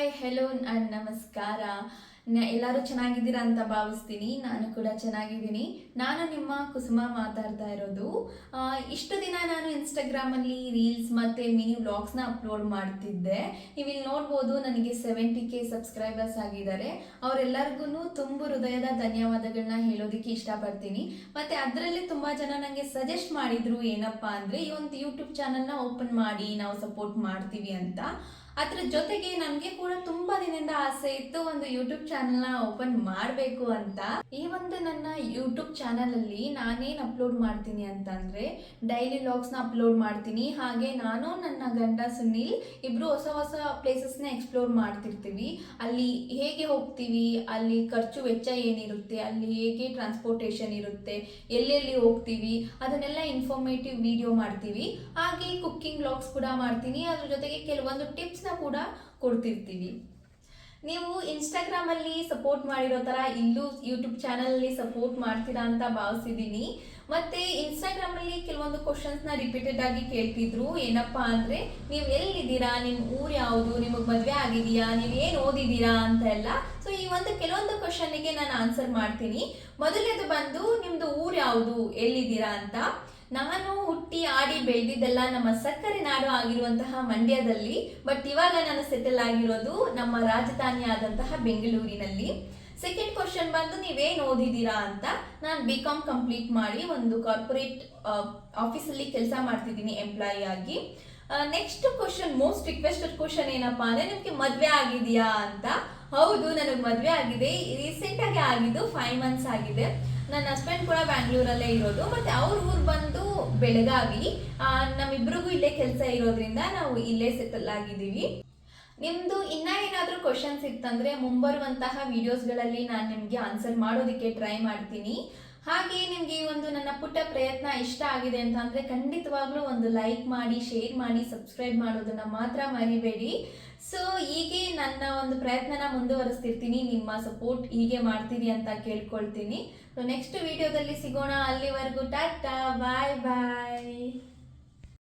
Hi hello and ನಮಸ್ಕಾರ. ಎಲ್ಲರೂ ಚೆನ್ನಾಗಿದ್ದೀರಾ ಅಂತ ಭಾವಿಸ್ತೀನಿ. ನಾನು ಕೂಡ ಚೆನ್ನಾಗಿದ್ದೀನಿ. ನಾನು ನಿಮ್ಮ ಕುಸುಮ ಮಾತಾಡ್ತಾ ಇರೋದು. ಇಷ್ಟು ದಿನ ನಾನು ಇನ್ಸ್ಟಾಗ್ರಾಮಲ್ಲಿ ರೀಲ್ಸ್ ಮತ್ತು ಮಿನಿ ವ್ಲಾಗ್ಸ್ನ ಅಪ್ಲೋಡ್ ಮಾಡ್ತಿದ್ದೆ. ನೀವು ಇಲ್ಲಿ ನೋಡ್ಬೋದು, ನನಗೆ 70K ಸಬ್ಸ್ಕ್ರೈಬರ್ಸ್ ಆಗಿದ್ದಾರೆ. ಅವರೆಲ್ಲರಿಗೂ ತುಂಬ ಹೃದಯದ ಧನ್ಯವಾದಗಳನ್ನ ಹೇಳೋದಕ್ಕೆ ಇಷ್ಟಪಡ್ತೀನಿ. ಮತ್ತು ಅದರಲ್ಲಿ ತುಂಬ ಜನ ನನಗೆ ಸಜೆಸ್ಟ್ ಮಾಡಿದರು, ಏನಪ್ಪ ಅಂದರೆ ಈ ಒಂದು ಯೂಟ್ಯೂಬ್ ಚಾನಲ್ನ ಓಪನ್ ಮಾಡಿ, ನಾವು ಸಪೋರ್ಟ್ ಮಾಡ್ತೀವಿ ಅಂತ. ಅದ್ರ ಜೊತೆಗೆ ನನಗೆ ಕೂಡ ತುಂಬಾ ದಿನದಿಂದ ಆಸೆ ಇತ್ತು, ಒಂದು ಯೂಟ್ಯೂಬ್ ಚಾನಲ್ನ ಓಪನ್ ಮಾಡಬೇಕು ಅಂತ. ಈ ಒಂದು ನನ್ನ ಯೂಟ್ಯೂಬ್ ಚಾನಲ್ ಅಲ್ಲಿ ನಾನೇನು ಅಪ್ಲೋಡ್ ಮಾಡ್ತೀನಿ ಅಂತಂದ್ರೆ ಡೈಲಿ ವ್ಲಾಗ್ಸ್ನ ಅಪ್ಲೋಡ್ ಮಾಡ್ತೀನಿ. ಹಾಗೆ ನಾನು ನನ್ನ ಗಂಡ ಸುನಿಲ್ ಇಬ್ರು ಹೊಸ ಹೊಸ ಪ್ಲೇಸಸ್ನ ಎಕ್ಸ್ಪ್ಲೋರ್ ಮಾಡ್ತಿರ್ತೀವಿ. ಅಲ್ಲಿ ಹೇಗೆ ಹೋಗ್ತೀವಿ, ಅಲ್ಲಿ ಖರ್ಚು ವೆಚ್ಚ ಏನಿರುತ್ತೆ, ಅಲ್ಲಿ ಹೇಗೆ ಟ್ರಾನ್ಸ್ಪೋರ್ಟೇಷನ್ ಇರುತ್ತೆ, ಎಲ್ಲೆಲ್ಲಿ ಹೋಗ್ತೀವಿ, ಅದನ್ನೆಲ್ಲ ಇನ್ಫಾರ್ಮೇಟಿವ್ ವಿಡಿಯೋ ಮಾಡ್ತೀವಿ. ಹಾಗೆ ಕುಕ್ಕಿಂಗ್ ವ್ಲಾಗ್ಸ್ ಕೂಡ ಮಾಡ್ತೀನಿ. ಅದ್ರ ಜೊತೆಗೆ ಕೆಲವೊಂದು ಟಿಪ್ಸ್ ಕೂಡ ಕೊಡ್ತಿರ್ತೀವಿ. ನೀವು ಇನ್ಸ್ಟಾಗ್ರಾಮ್ ಅಲ್ಲಿ ಸಪೋರ್ಟ್ ಮಾಡಿರೋ ತರ ಇಲ್ಲೂ ಯೂಟ್ಯೂಬ್ ಚಾನಲ್ ಅಲ್ಲಿ ಸಪೋರ್ಟ್ ಮಾಡ್ತೀರಾ ಅಂತ ಭಾವಿಸಿದೀನಿ. ಮತ್ತೆ ಇನ್ಸ್ಟಾಗ್ರಾಮ್ ಅಲ್ಲಿ ಕೆಲವೊಂದು ಕ್ವಶನ್ಸ್ ನ ರಿಪೀಟೆಡ್ ಆಗಿ ಕೇಳ್ತಿದ್ರು. ಏನಪ್ಪಾ ಅಂದ್ರೆ, ನೀವು ಎಲ್ಲಿದ್ದೀರಾ, ನಿಮ್ ಊರ್ ಯಾವುದು, ನಿಮಗ್ ಮದ್ವೆ ಆಗಿದೆಯಾ, ನೀವ್ ಏನ್ ಓದಿದ್ದೀರಾ ಅಂತ ಎಲ್ಲ. ಸೊ ಈ ಒಂದು ಕೆಲವೊಂದು ಕ್ವಶನ್ಗೆ ನಾನು ಆನ್ಸರ್ ಮಾಡ್ತೀನಿ. ಮೊದಲನೇದು ಬಂದು, ನಿಮ್ದು ಊರ್ ಯಾವುದು, ಎಲ್ಲಿದ್ದೀರಾ ಅಂತ. ನಾನು ಹುಟ್ಟಿ ಆಡಿ ಬೆಳೆದಿದ್ದೆಲ್ಲ ನಮ್ಮ ಸಕ್ಕರೆ ನಾಡು ಆಗಿರುವಂತಹ ಮಂಡ್ಯದಲ್ಲಿ. ಬಟ್ ಇವಾಗ ನಾನು ಸೆಟಲ್ ಆಗಿರೋದು ನಮ್ಮ ರಾಜಧಾನಿ ಆದಂತಹ ಬೆಂಗಳೂರಿನಲ್ಲಿ. ಸೆಕೆಂಡ್ ಕ್ವಶನ್ ಬಂದು, ನೀವೇನು ಓದಿದ್ದೀರಾ ಅಂತ. ನಾನು BCom ಕಂಪ್ಲೀಟ್ ಮಾಡಿ ಒಂದು ಕಾರ್ಪೊರೇಟ್ ಆಫೀಸಲ್ಲಿ ಕೆಲಸ ಮಾಡ್ತಿದ್ದೀನಿ ಎಂಪ್ಲಾಯಿ ಆಗಿ. Next question, most requested question ಏನಪ್ಪಾ ಅಂದ್ರೆ, ನಿಮ್ಗೆ ಮದ್ವೆ ಆಗಿದೆಯಾ ಅಂತ. ಹೌದು, ನನಗೆ ಮದ್ವೆ ಆಗಿದೆ. ರೀಸೆಂಟ್ ಆಗಿ ಆಗಿದ್ದು 5 ಮಂತ್ಸ್ ಆಗಿದೆ. ನನ್ನ ಹಸ್ಬೆಂಡ್ ಕೂಡ ಬ್ಯಾಂಗ್ಳೂರಲ್ಲೇ ಇರೋದು, ಮತ್ತೆ ಅವ್ರ ಊರು ಬಂದು ಬೆಳಗಾವಿ. ನಮ್ಮಿಬ್ರಿಗೂ ಇಲ್ಲೇ ಕೆಲಸ ಇರೋದ್ರಿಂದ ನಾವು ಇಲ್ಲೇ ಸೆಟಲ್ ಆಗಿದ್ದೀವಿ. ನಿಮ್ದು ಇನ್ನ ಏನಾದರೂ ಕ್ವಶನ್ಸ್ ಇತ್ತಂದ್ರೆ ಮುಂಬರುವಂತಹ ವಿಡಿಯೋಸ್ಗಳಲ್ಲಿ ನಾನು ನಿಮಗೆ ಆನ್ಸರ್ ಮಾಡೋದಕ್ಕೆ ಟ್ರೈ ಮಾಡ್ತೀನಿ. ಹಾಗೆ ನಿಮಗೆ ಈ ಒಂದು ನನ್ನ ಪುಟ್ಟ ಪ್ರಯತ್ನ ಇಷ್ಟ ಆಗಿದೆ ಅಂತ ಅಂದರೆ ಖಂಡಿತವಾಗ್ಲೂ ಒಂದು ಲೈಕ್ ಮಾಡಿ, ಶೇರ್ ಮಾಡಿ, ಸಬ್ಸ್ಕ್ರೈಬ್ ಮಾಡೋದನ್ನ ಮಾತ್ರ ಮರಿಬೇಡಿ. ಸೊ ಹೀಗೆ ನನ್ನ ಒಂದು ಪ್ರಯತ್ನನ ಮುಂದುವರಿಸ್ತಿರ್ತೀನಿ. ನಿಮ್ಮ ಸಪೋರ್ಟ್ ಹೀಗೆ ಮಾಡ್ತೀರಿ ಅಂತ ಕೇಳ್ಕೊಳ್ತೀನಿ. ಸೊ ನೆಕ್ಸ್ಟ್ ವಿಡಿಯೋದಲ್ಲಿ ಸಿಗೋಣ. ಅಲ್ಲಿವರೆಗೂ ಟಾಟಾ, ಬಾಯ್ ಬಾಯ್.